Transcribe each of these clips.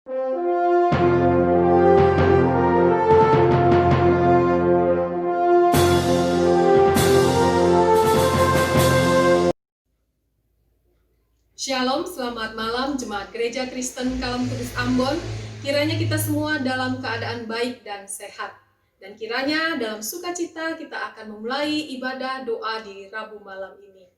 Shalom, selamat malam Jemaat Gereja Kristen Kalam Kudus Ambon. Kiranya kita semua dalam keadaan baik dan sehat. Dan kiranya dalam sukacita kita akan memulai ibadah doa di Rabu malam ini.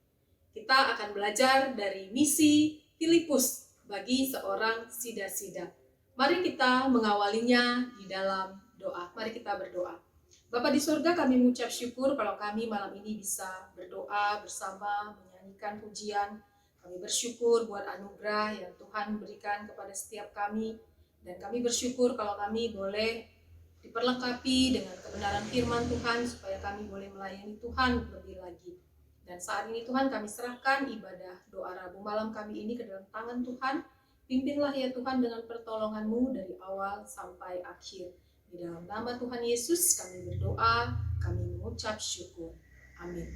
Kita akan belajar dari misi Filipus bagi seorang sida-sida. Mari kita mengawalinya di dalam doa. Mari kita berdoa. Bapa di surga, kami mengucap syukur kalau kami malam ini bisa berdoa bersama, menyanyikan pujian. Kami bersyukur buat anugerah yang Tuhan berikan kepada setiap kami. Dan kami bersyukur kalau kami boleh diperlengkapi dengan kebenaran firman Tuhan supaya kami boleh melayani Tuhan lebih lagi. Dan saat ini Tuhan kami serahkan ibadah doa Rabu malam kami ini ke dalam tangan Tuhan. Pimpinlah ya Tuhan dengan pertolongan-Mu dari awal sampai akhir. Di dalam nama Tuhan Yesus kami berdoa, kami mengucap syukur. Amin.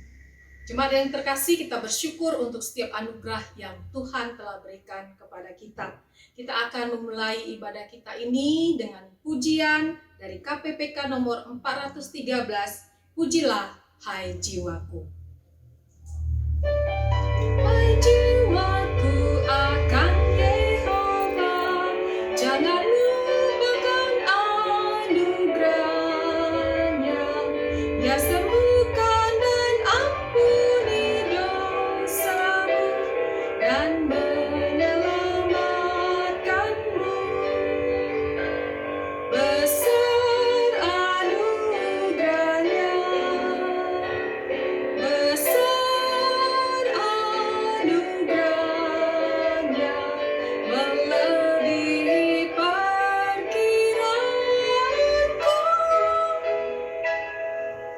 Jemaat yang terkasih, kita bersyukur untuk setiap anugerah yang Tuhan telah berikan kepada kita. Kita akan memulai ibadah kita ini dengan pujian dari KPPK nomor 413, Pujilah Hai Jiwaku. Hai jiwaku akan Yehova, jangan lupakan anugerahnya. Dia sembuhkan dan ampuni dosamu dan menyelamatkanmu. Besar anugerahnya, besar anugerahnya, melebihi perkiraanku.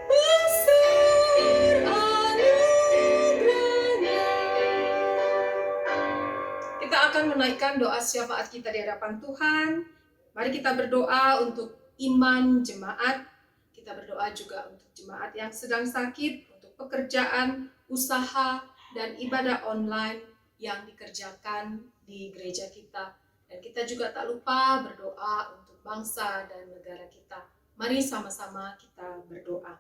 Besar anugerahnya. Kita akan menaikkan doa syafaat kita di hadapan Tuhan. Mari kita berdoa untuk iman jemaat. Kita berdoa juga untuk jemaat yang sedang sakit, untuk pekerjaan, usaha, dan ibadah online yang dikerjakan di gereja kita. Dan kita juga tak lupa berdoa untuk bangsa dan negara kita. Mari sama-sama kita berdoa.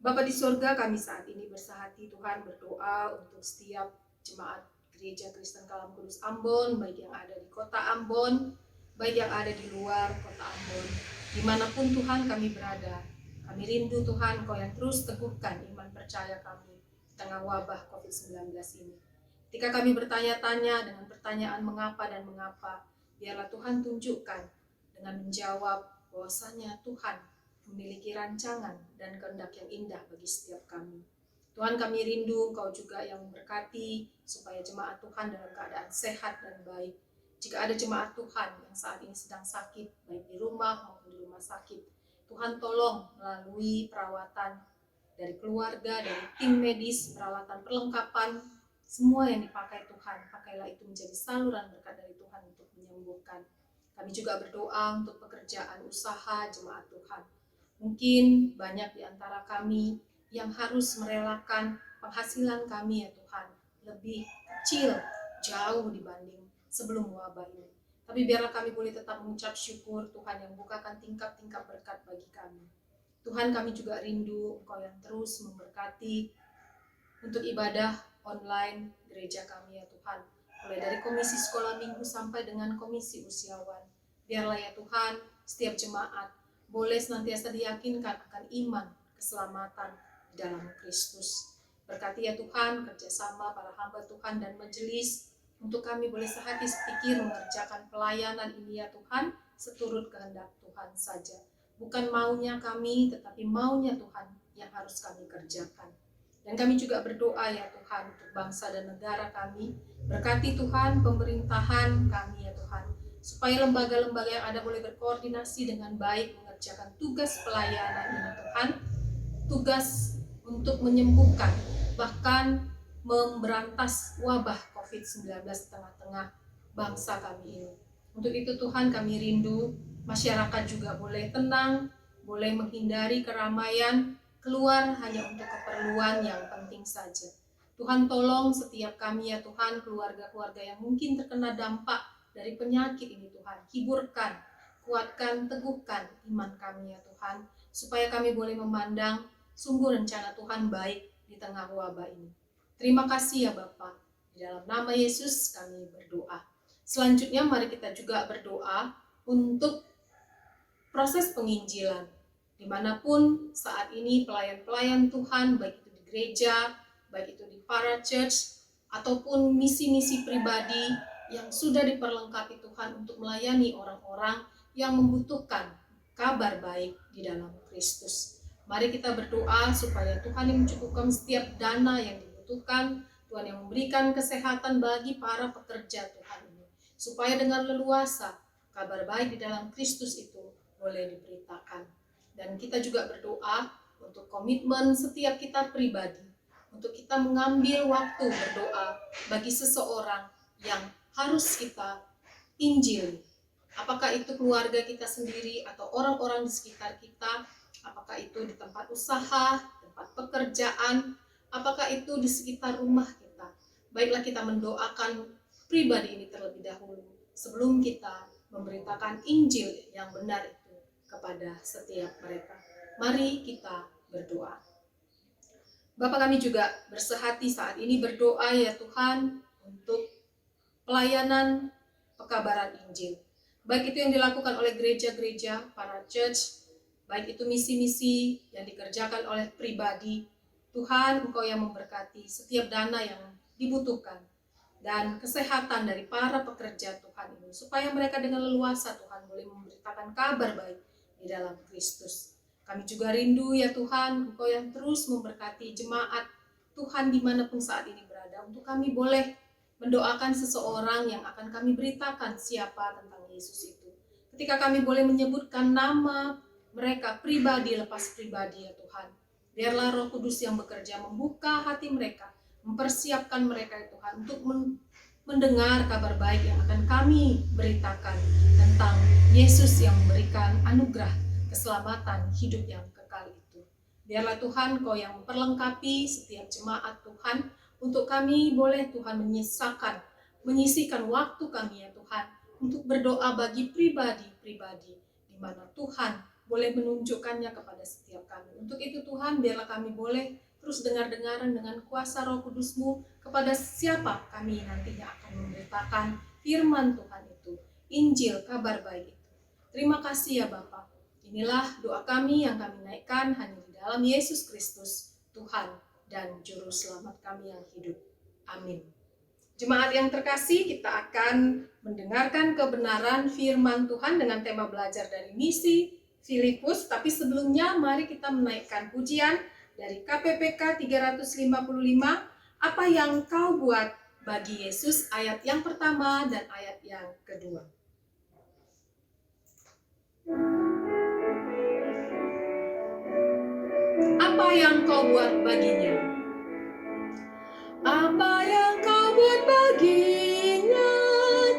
Bapa di surga, kami saat ini bersahati Tuhan berdoa untuk setiap jemaat Gereja Kristen Kalam Kudus Ambon, baik yang ada di kota Ambon, baik yang ada di luar kota Ambon. Dimanapun Tuhan kami berada, kami rindu Tuhan Kau yang terus teguhkan iman percaya kami di tengah wabah COVID-19 ini. Ketika kami bertanya-tanya dengan pertanyaan mengapa dan mengapa, biarlah Tuhan tunjukkan dengan menjawab bahwasanya Tuhan memiliki rancangan dan kehendak yang indah bagi setiap kami. Tuhan, kami rindu Engkau juga yang memberkati supaya jemaat Tuhan dalam keadaan sehat dan baik. Jika ada jemaat Tuhan yang saat ini sedang sakit, baik di rumah maupun di rumah sakit, Tuhan tolong melalui perawatan dari keluarga, dari tim medis, peralatan perlengkapan, semua yang dipakai Tuhan, pakailah itu menjadi saluran berkat dari Tuhan untuk menyembuhkan. Kami juga berdoa untuk pekerjaan usaha jemaat Tuhan. Mungkin banyak di antara kami yang harus merelakan penghasilan kami ya Tuhan lebih kecil jauh dibanding sebelum wabah ini. Tapi biarlah kami boleh tetap mengucap syukur Tuhan yang bukakan tingkap-tingkap berkat bagi kami. Tuhan, kami juga rindu Engkau yang terus memberkati untuk ibadah online gereja kami ya Tuhan. Mulai dari komisi sekolah minggu sampai dengan komisi usiawan. Biarlah ya Tuhan setiap jemaat boleh senantiasa diyakinkan akan iman, keselamatan di dalam Kristus. Berkati ya Tuhan kerjasama para hamba Tuhan dan majelis untuk kami boleh sehati sepikir mengerjakan pelayanan ini ya Tuhan seturut kehendak Tuhan saja. Bukan maunya kami tetapi maunya Tuhan yang harus kami kerjakan. Dan kami juga berdoa ya Tuhan untuk bangsa dan negara kami. Berkati Tuhan pemerintahan kami ya Tuhan, supaya lembaga-lembaga yang ada boleh berkoordinasi dengan baik mengerjakan tugas pelayanan ini Tuhan, tugas untuk menyembuhkan, bahkan memberantas wabah COVID-19 di tengah-tengah bangsa kami ini. Untuk itu Tuhan kami rindu masyarakat juga boleh tenang, boleh menghindari keramaian, keluar hanya untuk keperluan yang penting saja. Tuhan tolong setiap kami ya Tuhan, keluarga-keluarga yang mungkin terkena dampak dari penyakit ini Tuhan. Hiburkan, kuatkan, teguhkan iman kami ya Tuhan, supaya kami boleh memandang sungguh rencana Tuhan baik di tengah wabah ini. Terima kasih ya Bapa. Di dalam nama Yesus kami berdoa. Selanjutnya mari kita juga berdoa untuk proses penginjilan. Dimanapun saat ini pelayan-pelayan Tuhan, baik itu di gereja, baik itu di para church, ataupun misi-misi pribadi yang sudah diperlengkapi Tuhan untuk melayani orang-orang yang membutuhkan kabar baik di dalam Kristus. Mari kita berdoa supaya Tuhan yang mencukupkan setiap dana yang dibutuhkan, Tuhan yang memberikan kesehatan bagi para pekerja Tuhan ini, supaya dengan leluasa kabar baik di dalam Kristus itu boleh diberitakan. Dan kita juga berdoa untuk komitmen setiap kita pribadi, untuk kita mengambil waktu berdoa bagi seseorang yang harus kita injili. Apakah itu keluarga kita sendiri atau orang-orang di sekitar kita, apakah itu di tempat usaha, tempat pekerjaan, apakah itu di sekitar rumah kita. Baiklah kita mendoakan pribadi ini terlebih dahulu sebelum kita memberitakan Injil yang benar itu kepada setiap mereka. Mari kita berdoa. Bapa, kami juga bersehati saat ini berdoa ya Tuhan untuk pelayanan pekabaran Injil. Baik itu yang dilakukan oleh gereja-gereja, para church, baik itu misi-misi yang dikerjakan oleh pribadi. Tuhan, Engkau yang memberkati setiap dana yang dibutuhkan dan kesehatan dari para pekerja Tuhan ini, supaya mereka dengan leluasa Tuhan boleh memberitakan kabar baik di dalam Kristus. Kami juga rindu ya Tuhan, Engkau yang terus memberkati jemaat Tuhan dimanapun saat ini berada, untuk kami boleh mendoakan seseorang yang akan kami beritakan siapa tentang Yesus itu. Ketika kami boleh menyebutkan nama mereka pribadi lepas pribadi ya Tuhan, biarlah Roh Kudus yang bekerja membuka hati mereka, mempersiapkan mereka ya Tuhan untuk mendengar kabar baik yang akan kami beritakan tentang Yesus yang memberikan anugerah keselamatan hidup yang kekal itu. Biarlah Tuhan Kau yang memperlengkapi setiap jemaat Tuhan, untuk kami boleh Tuhan menyisihkan waktu kami ya Tuhan, untuk berdoa bagi pribadi-pribadi di mana Tuhan boleh menunjukkannya kepada setiap kami. Untuk itu Tuhan, biarlah kami boleh terus dengar-dengaran dengan kuasa Roh Kudus-Mu kepada siapa kami nantinya akan memberitakan firman Tuhan itu, Injil, kabar baik itu. Terima kasih ya Bapa. Inilah doa kami yang kami naikkan hanya di dalam Yesus Kristus, Tuhan dan Juru Selamat kami yang hidup. Amin. Jemaat yang terkasih, kita akan mendengarkan kebenaran firman Tuhan dengan tema belajar dari misi Filipus. Tapi sebelumnya mari kita menaikkan pujian dari KPPK 355, apa yang kau buat bagi Yesus, ayat yang pertama dan ayat yang kedua. Apa yang kau buat baginya? Apa yang kau buat baginya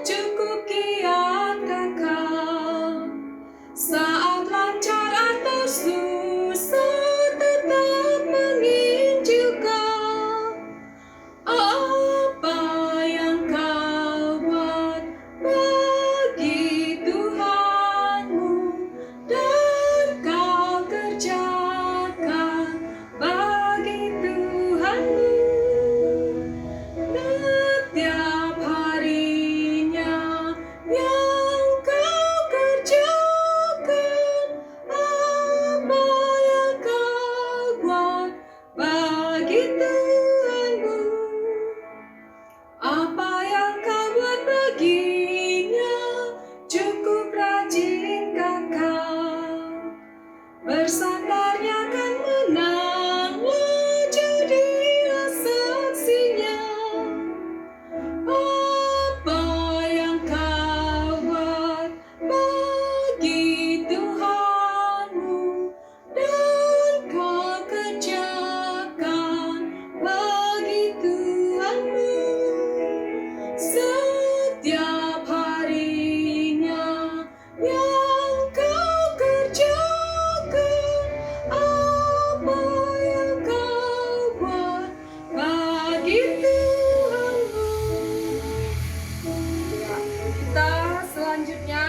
cukup kiat kekal. Saat lancar atau susah tetap menginjilkan. Apa yang kau buat bagi Tuhanmu dan kau kerjakan bagi Tuhanmu.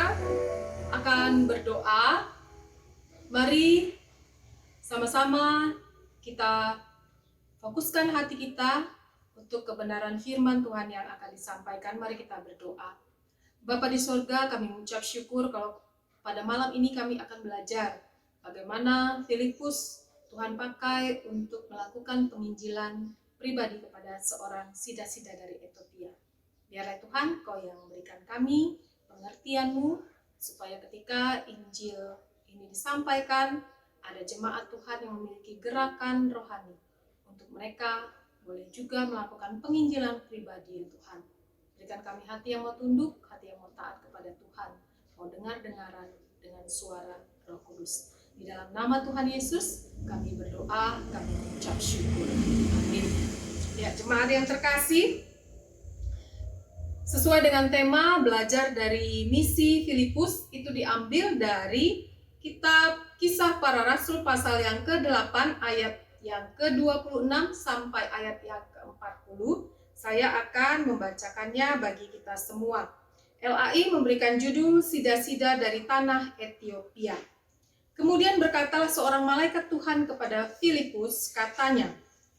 kita akan berdoa. Mari sama-sama kita fokuskan hati kita untuk kebenaran firman Tuhan yang akan disampaikan. Mari kita berdoa. Bapa di sorga, kami mengucap syukur kalau pada malam ini kami akan belajar bagaimana Filipus Tuhan pakai untuk melakukan penginjilan pribadi kepada seorang sida-sida dari Ethiopia. Biarlah Tuhan, Kau yang memberikan kami pengertian-Mu, supaya ketika Injil ini disampaikan, ada jemaat Tuhan yang memiliki gerakan rohani untuk mereka boleh juga melakukan penginjilan pribadi ya Tuhan. Berikan kami hati yang mau tunduk, hati yang mau taat kepada Tuhan, mau dengar-dengaran dengan suara Roh Kudus. Di dalam nama Tuhan Yesus, kami berdoa, kami mengucap syukur. Amin. Ya, jemaat yang terkasih, sesuai dengan tema belajar dari misi Filipus, itu diambil dari kitab Kisah Para Rasul pasal yang ke-8 ayat yang ke-26 sampai ayat yang ke-40. Saya akan membacakannya bagi kita semua. LAI memberikan judul Sida-sida dari Tanah Ethiopia. Kemudian berkatalah seorang malaikat Tuhan kepada Filipus, katanya,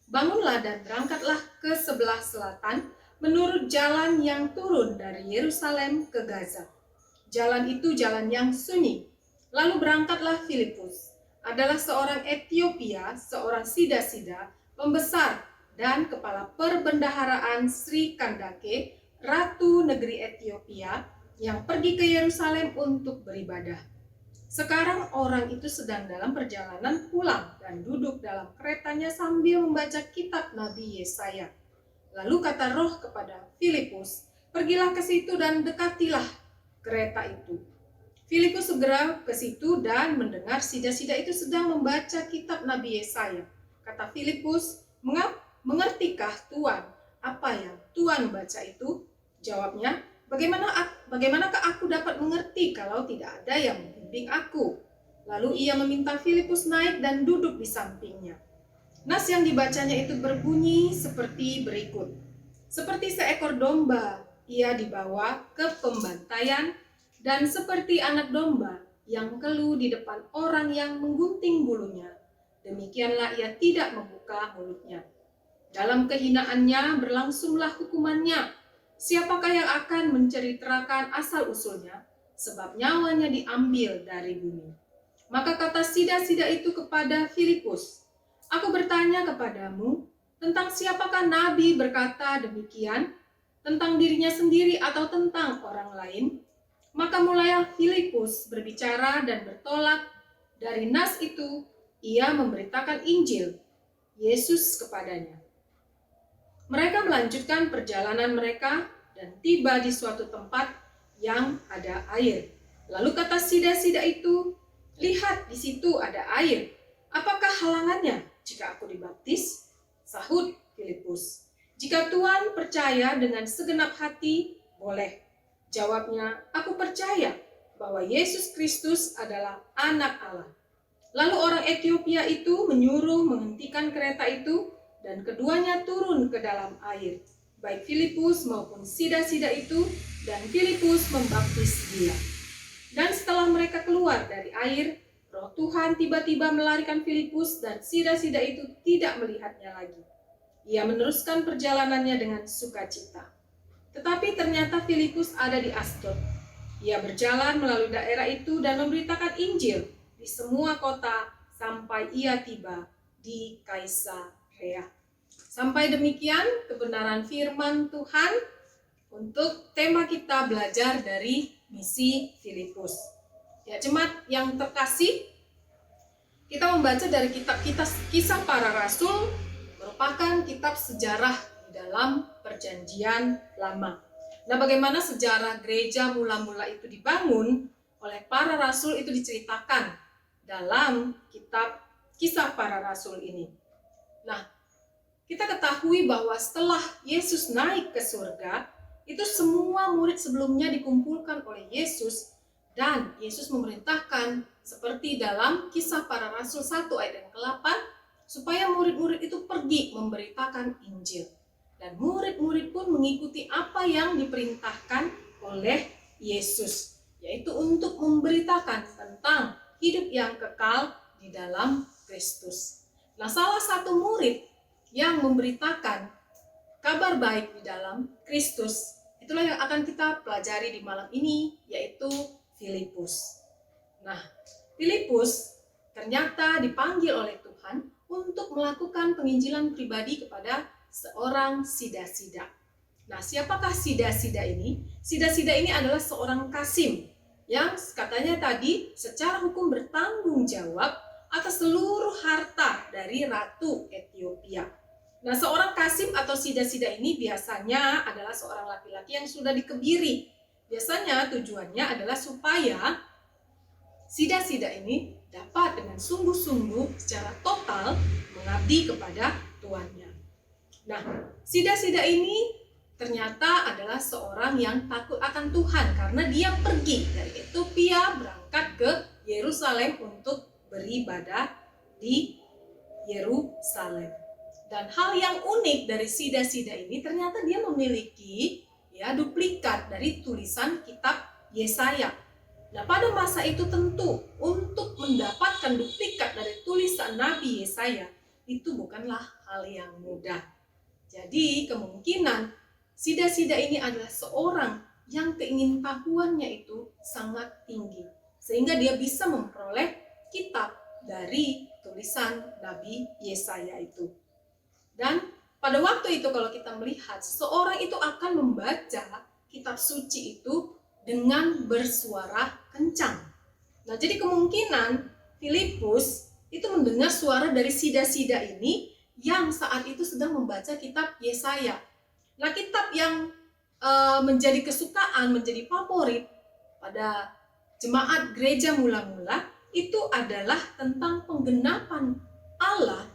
"Bangunlah dan berangkatlah ke sebelah selatan menurut jalan yang turun dari Yerusalem ke Gaza. Jalan itu jalan yang sunyi." Lalu berangkatlah Filipus. Adalah seorang Ethiopia, seorang sida-sida, pembesar dan kepala perbendaharaan Sri Kandake, ratu negeri Ethiopia, yang pergi ke Yerusalem untuk beribadah. Sekarang orang itu sedang dalam perjalanan pulang dan duduk dalam keretanya sambil membaca kitab Nabi Yesaya. Lalu kata Roh kepada Filipus, "Pergilah ke situ dan dekatilah kereta itu." Filipus segera ke situ dan mendengar sida-sida itu sedang membaca kitab Nabi Yesaya. Kata Filipus, "Mengertikah Tuan apa yang Tuan baca itu?" Jawabnya, "Bagaimanakah aku dapat mengerti kalau tidak ada yang membimbing aku?" Lalu ia meminta Filipus naik dan duduk di sampingnya. Nas yang dibacanya itu berbunyi seperti berikut. "Seperti seekor domba ia dibawa ke pembantaian, dan seperti anak domba yang keluh di depan orang yang menggunting bulunya, demikianlah ia tidak membuka mulutnya. Dalam kehinaannya berlangsunglah hukumannya. Siapakah yang akan menceritakan asal-usulnya? Sebab nyawanya diambil dari bumi." Maka kata sida-sida itu kepada Filipus, "Aku bertanya kepadamu, tentang siapakah Nabi berkata demikian? Tentang dirinya sendiri atau tentang orang lain?" Maka mulailah Filipus berbicara dan bertolak dari nas itu, ia memberitakan Injil Yesus kepadanya. Mereka melanjutkan perjalanan mereka dan tiba di suatu tempat yang ada air. Lalu kata sida-sida itu, "Lihat, di situ ada air. Apakah halangannya jika aku dibaptis?" Sahut Filipus, "Jika Tuhan percaya dengan segenap hati, boleh." Jawabnya, "Aku percaya bahwa Yesus Kristus adalah Anak Allah." Lalu orang Ethiopia itu menyuruh menghentikan kereta itu, dan keduanya turun ke dalam air, baik Filipus maupun sida-sida itu, dan Filipus membaptis dia. Dan setelah mereka keluar dari air, Roh Tuhan tiba-tiba melarikan Filipus, dan sida-sida itu tidak melihatnya lagi. Ia meneruskan perjalanannya dengan sukacita. Tetapi ternyata Filipus ada di Asdod. Ia berjalan melalui daerah itu dan memberitakan Injil di semua kota sampai ia tiba di Kaisarea. Sampai demikian kebenaran firman Tuhan untuk tema kita belajar dari misi Filipus. Ya, jemaat yang terkasih, kita membaca dari kitab Kisah Para Rasul, merupakan kitab sejarah dalam perjanjian lama. Nah, bagaimana sejarah gereja mula-mula itu dibangun oleh para rasul itu diceritakan dalam kitab Kisah Para Rasul ini. Nah, kita ketahui bahwa setelah Yesus naik ke surga, itu semua murid sebelumnya dikumpulkan oleh Yesus, dan Yesus memerintahkan seperti dalam Kisah Para Rasul 1 ayat yang ke-8, supaya murid-murid itu pergi memberitakan Injil. Dan murid-murid pun mengikuti apa yang diperintahkan oleh Yesus. yaitu untuk memberitakan tentang hidup yang kekal di dalam Kristus. Nah, salah satu murid yang memberitakan kabar baik di dalam Kristus, itulah yang akan kita pelajari di malam ini, yaitu Filipus. Nah, Filipus ternyata dipanggil oleh Tuhan untuk melakukan penginjilan pribadi kepada seorang sida-sida. Nah, siapakah sida-sida ini? Sida-sida ini adalah seorang kasim yang katanya tadi secara hukum bertanggung jawab atas seluruh harta dari Ratu Ethiopia. Nah, seorang kasim atau sida-sida ini biasanya adalah seorang laki-laki yang sudah dikebiri. Biasanya tujuannya adalah supaya sida-sida ini dapat dengan sungguh-sungguh secara total mengabdi kepada tuannya. Nah, sida-sida ini ternyata adalah seorang yang takut akan Tuhan karena dia pergi dari Ethiopia berangkat ke Yerusalem untuk beribadah di Yerusalem. Dan hal yang unik dari sida-sida ini ternyata dia memiliki duplikat dari tulisan kitab Yesaya. Nah, pada masa itu tentu untuk mendapatkan duplikat dari tulisan Nabi Yesaya itu bukanlah hal yang mudah. Jadi kemungkinan sida-sida ini adalah seorang yang keingintahuannya itu sangat tinggi, sehingga dia bisa memperoleh kitab dari tulisan Nabi Yesaya itu. Dan pada waktu itu kalau kita melihat, seseorang itu akan membaca kitab suci itu dengan bersuara kencang. Nah, jadi kemungkinan Filipus itu mendengar suara dari sida-sida ini yang saat itu sedang membaca kitab Yesaya. Nah, kitab yang menjadi kesukaan, menjadi favorit pada jemaat gereja mula-mula itu adalah tentang penggenapan Allah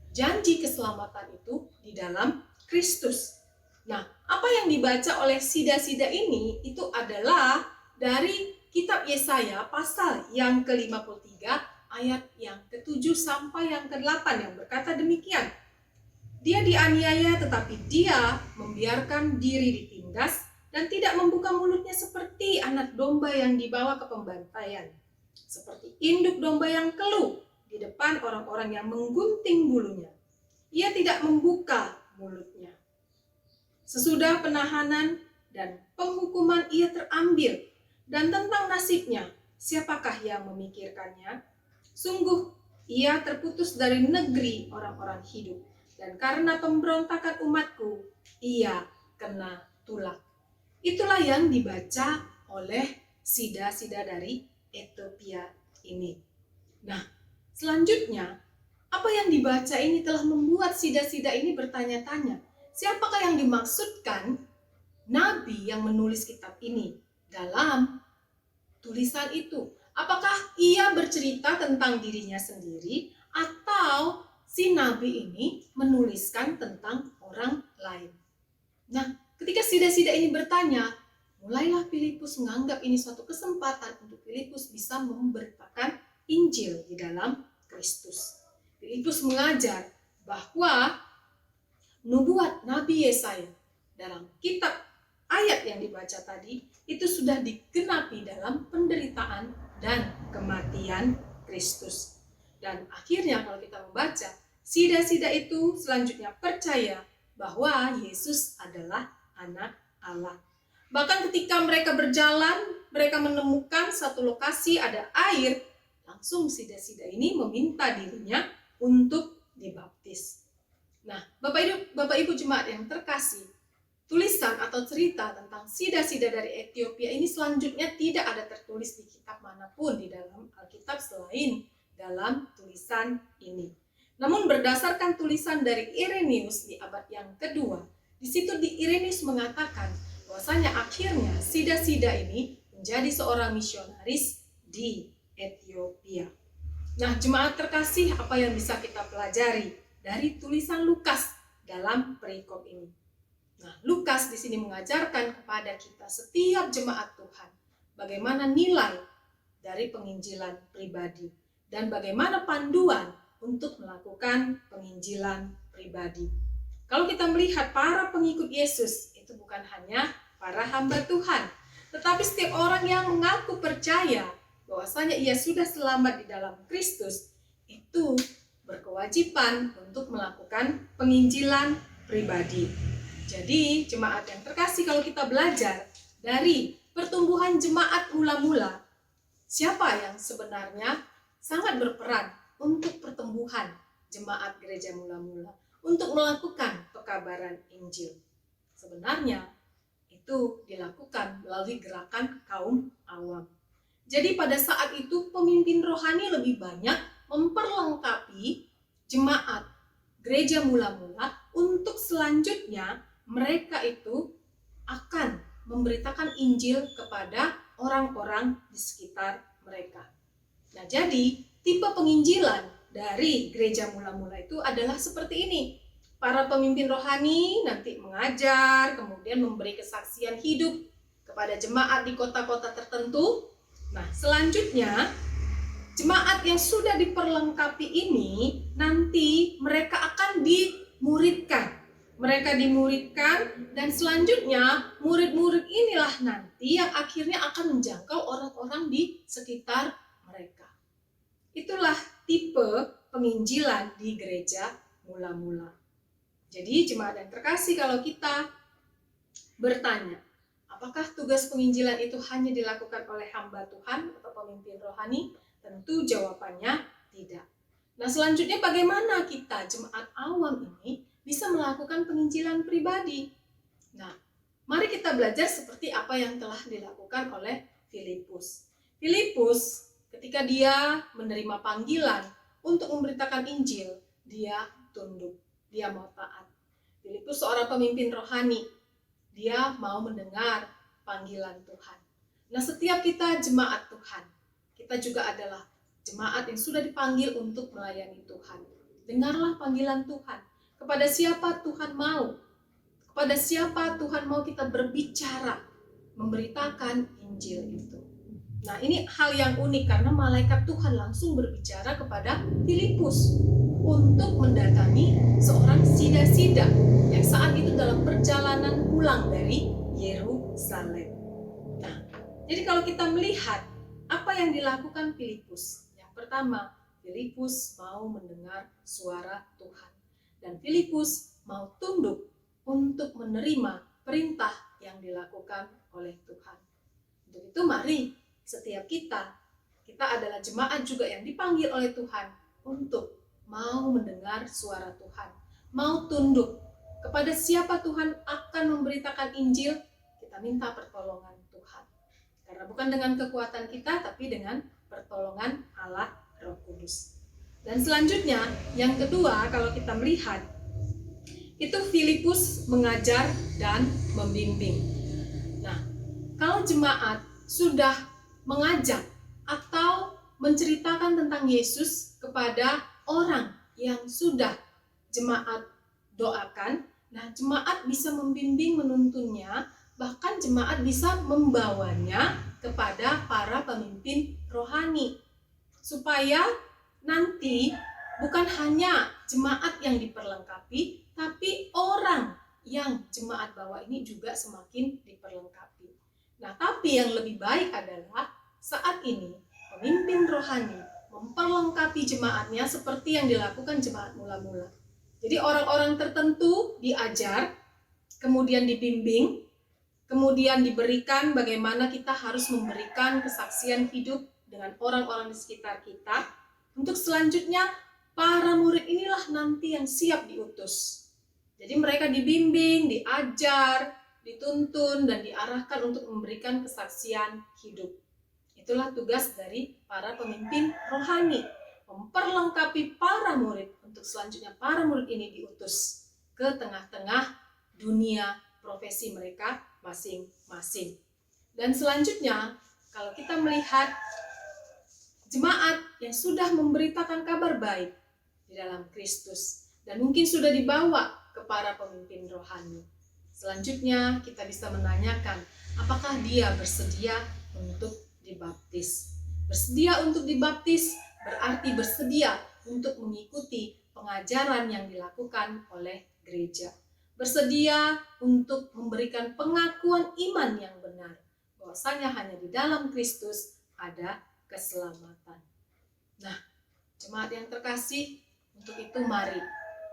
janji keselamatan itu di dalam Kristus. Nah, apa yang dibaca oleh sida-sida ini itu adalah dari kitab Yesaya pasal yang ke-53 ayat yang ke-7 sampai yang ke-8 yang berkata demikian. Dia dianiaya tetapi dia membiarkan diri ditindas dan tidak membuka mulutnya seperti anak domba yang dibawa ke pembantaian. Seperti induk domba yang keluh di depan orang-orang yang menggunting bulunya. Ia tidak membuka mulutnya. Sesudah penahanan dan penghukuman ia terambil, dan tentang nasibnya, siapakah yang memikirkannya? Sungguh, ia terputus dari negeri orang-orang hidup, dan karena pemberontakan umatku, ia kena tulak. Itulah yang dibaca oleh sida-sida dari Ethiopia ini. Nah, selanjutnya, apa yang dibaca ini telah membuat sida-sida ini bertanya-tanya, siapakah yang dimaksudkan nabi yang menulis kitab ini dalam tulisan itu? Apakah ia bercerita tentang dirinya sendiri atau si nabi ini menuliskan tentang orang lain? Nah, ketika sida-sida ini bertanya, mulailah Filipus menganggap ini suatu kesempatan untuk Filipus bisa memberitakan Injil di dalam Kristus. Filipus mengajar bahwa nubuat Nabi Yesaya dalam kitab ayat yang dibaca tadi itu sudah digenapi dalam penderitaan dan kematian Kristus. Dan akhirnya kalau kita membaca, sida-sida itu selanjutnya percaya bahwa Yesus adalah anak Allah. Bahkan ketika mereka berjalan, mereka menemukan satu lokasi ada air, langsung sida-sida ini meminta dirinya untuk dibaptis. Nah, Bapak Ibu jemaat yang terkasih, tulisan atau cerita tentang sida-sida dari Ethiopia ini selanjutnya tidak ada tertulis di kitab manapun di dalam Alkitab selain dalam tulisan ini. Namun berdasarkan tulisan dari Irenaeus di abad yang kedua, di situ Irenaeus mengatakan bahwasanya akhirnya sida-sida ini menjadi seorang misionaris di Ethiopia. Nah, jemaat terkasih, apa yang bisa kita pelajari dari tulisan Lukas dalam perikop ini? Nah, Lukas di sini mengajarkan kepada kita setiap jemaat Tuhan bagaimana nilai dari penginjilan pribadi dan bagaimana panduan untuk melakukan penginjilan pribadi. Kalau kita melihat para pengikut Yesus itu bukan hanya para hamba Tuhan, Tetapi setiap orang yang mengaku percaya bahwasanya ia sudah selamat di dalam Kristus, itu berkewajiban untuk melakukan penginjilan pribadi. Jadi, jemaat yang terkasih, kalau kita belajar dari pertumbuhan jemaat mula-mula, siapa yang sebenarnya sangat berperan untuk pertumbuhan jemaat gereja mula-mula, untuk melakukan pekabaran Injil? Sebenarnya itu dilakukan melalui gerakan kaum awam. Jadi pada saat itu pemimpin rohani lebih banyak memperlengkapi jemaat gereja mula-mula untuk selanjutnya mereka itu akan memberitakan Injil kepada orang-orang di sekitar mereka. Nah, jadi tipe penginjilan dari gereja mula-mula itu adalah seperti ini. Para pemimpin rohani nanti mengajar, kemudian memberi kesaksian hidup kepada jemaat di kota-kota tertentu. Nah, selanjutnya jemaat yang sudah diperlengkapi ini nanti mereka akan dimuridkan. Mereka dimuridkan dan selanjutnya murid-murid inilah nanti yang akhirnya akan menjangkau orang-orang di sekitar mereka. Itulah tipe penginjilan di gereja mula-mula. Jadi jemaat yang terkasih, kalau kita bertanya, apakah tugas penginjilan itu hanya dilakukan oleh hamba Tuhan atau pemimpin rohani? Tentu jawabannya tidak. Nah, selanjutnya bagaimana kita jemaat awam ini bisa melakukan penginjilan pribadi? Nah, mari kita belajar seperti apa yang telah dilakukan oleh Filipus. Filipus ketika dia menerima panggilan untuk memberitakan Injil, dia tunduk, dia mau taat. Filipus seorang pemimpin rohani, dia mau mendengar panggilan Tuhan. Nah, setiap kita jemaat Tuhan, kita juga adalah jemaat yang sudah dipanggil untuk melayani Tuhan. Dengarlah panggilan Tuhan. Kepada siapa Tuhan mau? Kepada siapa Tuhan mau kita berbicara, memberitakan Injil itu. Nah, ini hal yang unik karena malaikat Tuhan langsung berbicara kepada Filipus untuk mendatangi seorang sida-sida yang saat itu dalam perjalanan pulang dari Yerusalem. Nah, jadi kalau kita melihat apa yang dilakukan Filipus, yang pertama, Filipus mau mendengar suara Tuhan dan Filipus mau tunduk untuk menerima perintah yang dilakukan oleh Tuhan. Untuk itu mari setiap kita adalah jemaat juga yang dipanggil oleh Tuhan untuk mau mendengar suara Tuhan, mau tunduk kepada siapa Tuhan akan memberitakan Injil. Kita minta pertolongan Tuhan, karena bukan dengan kekuatan kita, tapi dengan pertolongan Allah Roh Kudus. Dan selanjutnya, yang kedua, kalau kita melihat, itu Filipus mengajar dan membimbing. Nah, kalau jemaat sudah mengajak atau menceritakan tentang Yesus kepada orang yang sudah jemaat doakan, nah jemaat bisa membimbing, menuntunnya, bahkan jemaat bisa membawanya kepada para pemimpin rohani, supaya nanti bukan hanya jemaat yang diperlengkapi, tapi orang yang jemaat bawa ini juga semakin diperlengkapi. Nah, tapi yang lebih baik adalah saat ini pemimpin rohani memperlengkapi jemaatnya seperti yang dilakukan jemaat mula-mula. Jadi orang-orang tertentu diajar, kemudian dibimbing, kemudian diberikan bagaimana kita harus memberikan kesaksian hidup dengan orang-orang di sekitar kita. Untuk selanjutnya, para murid inilah nanti yang siap diutus. Jadi mereka dibimbing, diajar, dituntun, dan diarahkan untuk memberikan kesaksian hidup. Itulah tugas dari para pemimpin rohani, memperlengkapi para murid untuk selanjutnya para murid ini diutus ke tengah-tengah dunia profesi mereka masing-masing. Dan selanjutnya, kalau kita melihat jemaat yang sudah memberitakan kabar baik di dalam Kristus dan mungkin sudah dibawa ke para pemimpin rohani, selanjutnya kita bisa menanyakan, apakah dia bersedia untuk dibaptis? Bersedia untuk dibaptis berarti bersedia untuk mengikuti pengajaran yang dilakukan oleh gereja. Bersedia untuk memberikan pengakuan iman yang benar, bahwa bahwasanya hanya di dalam Kristus ada keselamatan. Nah, jemaat yang terkasih, untuk itu mari,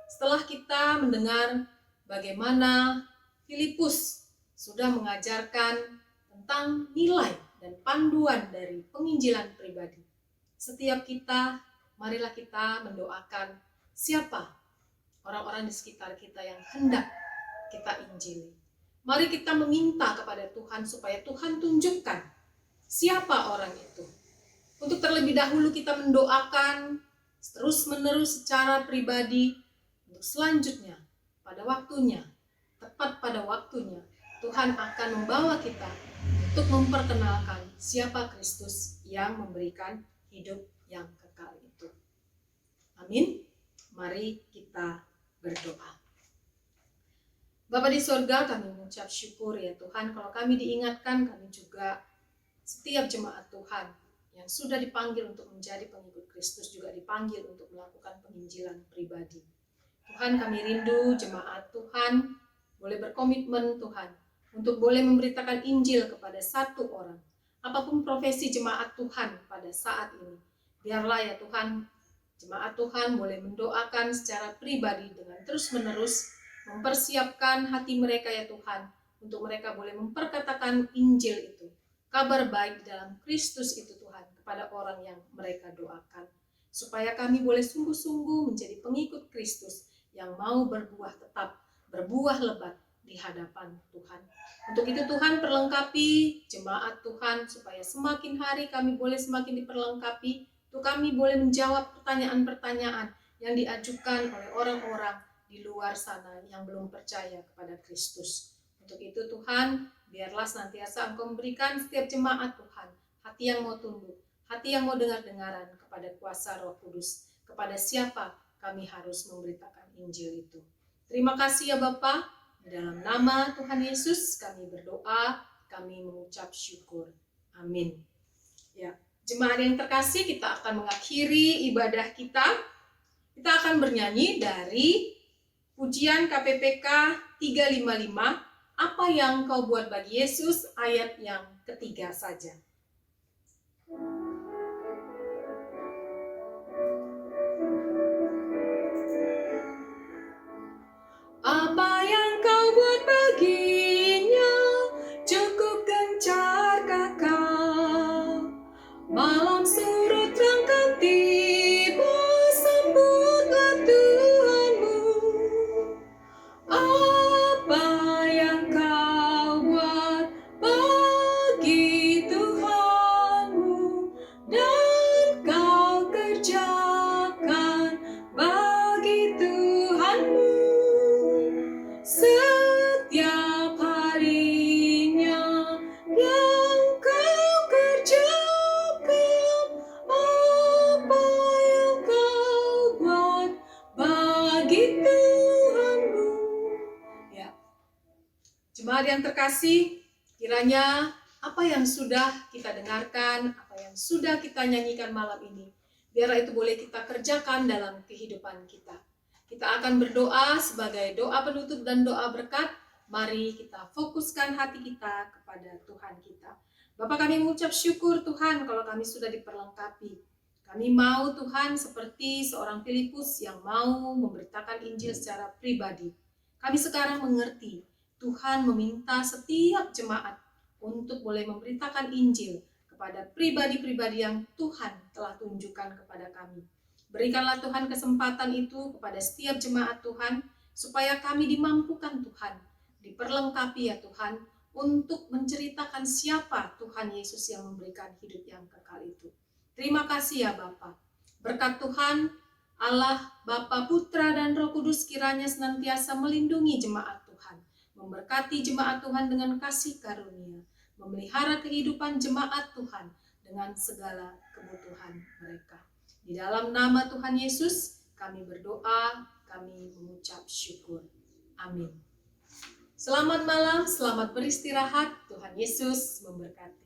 setelah kita mendengar bagaimana Filipus sudah mengajarkan tentang nilai dan panduan dari penginjilan pribadi, setiap kita, marilah kita mendoakan siapa orang-orang di sekitar kita yang hendak kita injili. Mari kita meminta kepada Tuhan supaya Tuhan tunjukkan siapa orang itu. Untuk terlebih dahulu kita mendoakan terus-menerus secara pribadi, untuk selanjutnya pada waktunya, tepat pada waktunya, Tuhan akan membawa kita untuk memperkenalkan siapa Kristus yang memberikan hidup yang kekal itu. Amin. Mari kita berdoa. Bapa di sorga, kami mengucap syukur ya Tuhan, kalau kami diingatkan, kami juga setiap jemaat Tuhan yang sudah dipanggil untuk menjadi pengikut Kristus juga dipanggil untuk melakukan penginjilan pribadi. Tuhan, kami rindu jemaat Tuhan boleh berkomitmen Tuhan untuk boleh memberitakan Injil kepada satu orang. Apapun profesi jemaat Tuhan pada saat ini, biarlah ya Tuhan, jemaat Tuhan boleh mendoakan secara pribadi dengan terus-menerus mempersiapkan hati mereka ya Tuhan, untuk mereka boleh memperkatakan Injil itu, kabar baik di dalam Kristus itu Tuhan, kepada orang yang mereka doakan. Supaya kami boleh sungguh-sungguh menjadi pengikut Kristus yang mau berbuah tetap, berbuah lebat di hadapan Tuhan. Untuk itu Tuhan, perlengkapi jemaat Tuhan, supaya semakin hari kami boleh semakin diperlengkapi, untuk kami boleh menjawab pertanyaan-pertanyaan yang diajukan oleh orang-orang di luar sana yang belum percaya kepada Kristus. Untuk itu Tuhan, biarlah senantiasa Engkau memberikan setiap jemaat Tuhan hati yang mau tunduk, hati yang mau dengar-dengaran kepada kuasa Roh Kudus, kepada siapa kami harus memberitakan Injil itu. Terima kasih ya Bapa, di dalam nama Tuhan Yesus kami berdoa, kami mengucap syukur. Amin. Ya, jemaat yang terkasih, kita akan mengakhiri ibadah kita. Kita akan bernyanyi dari pujian KPPK 355, apa yang kau buat bagi Yesus, ayat yang ketiga saja. Apa yang kau buat baginya, cukup gencarkah kau? Malam surut terangkan tiba, sambutlah Tuhanmu. Apa yang kau buat bagi Tuhanmu, dan kau kerjakan bagi Tuhanmu. Setiap harinya yang kau kerjakan, apa yang kau buat bagi Tuhanmu. Ya, jemaat yang terkasih, kiranya apa yang sudah kita dengarkan, apa yang sudah kita nyanyikan malam ini, biarlah itu boleh kita kerjakan dalam kehidupan kita. Kita akan berdoa sebagai doa penutup dan doa berkat. Mari kita fokuskan hati kita kepada Tuhan kita. Bapa, kami mengucap syukur Tuhan kalau kami sudah diperlengkapi. Kami mau Tuhan seperti seorang Filipus yang mau memberitakan Injil secara pribadi. Kami sekarang mengerti Tuhan meminta setiap jemaat untuk boleh memberitakan Injil kepada pribadi-pribadi yang Tuhan telah tunjukkan kepada kami. Berikanlah Tuhan kesempatan itu kepada setiap jemaat Tuhan, supaya kami dimampukan Tuhan, diperlengkapi ya Tuhan, untuk menceritakan siapa Tuhan Yesus yang memberikan hidup yang kekal itu. Terima kasih ya Bapa. Berkat Tuhan, Allah, Bapa, Putra, dan Roh Kudus kiranya senantiasa melindungi jemaat Tuhan, memberkati jemaat Tuhan dengan kasih karunia, memelihara kehidupan jemaat Tuhan dengan segala kebutuhan mereka. Di dalam nama Tuhan Yesus, kami berdoa, kami mengucap syukur. Amin. Selamat malam, selamat beristirahat. Tuhan Yesus memberkati.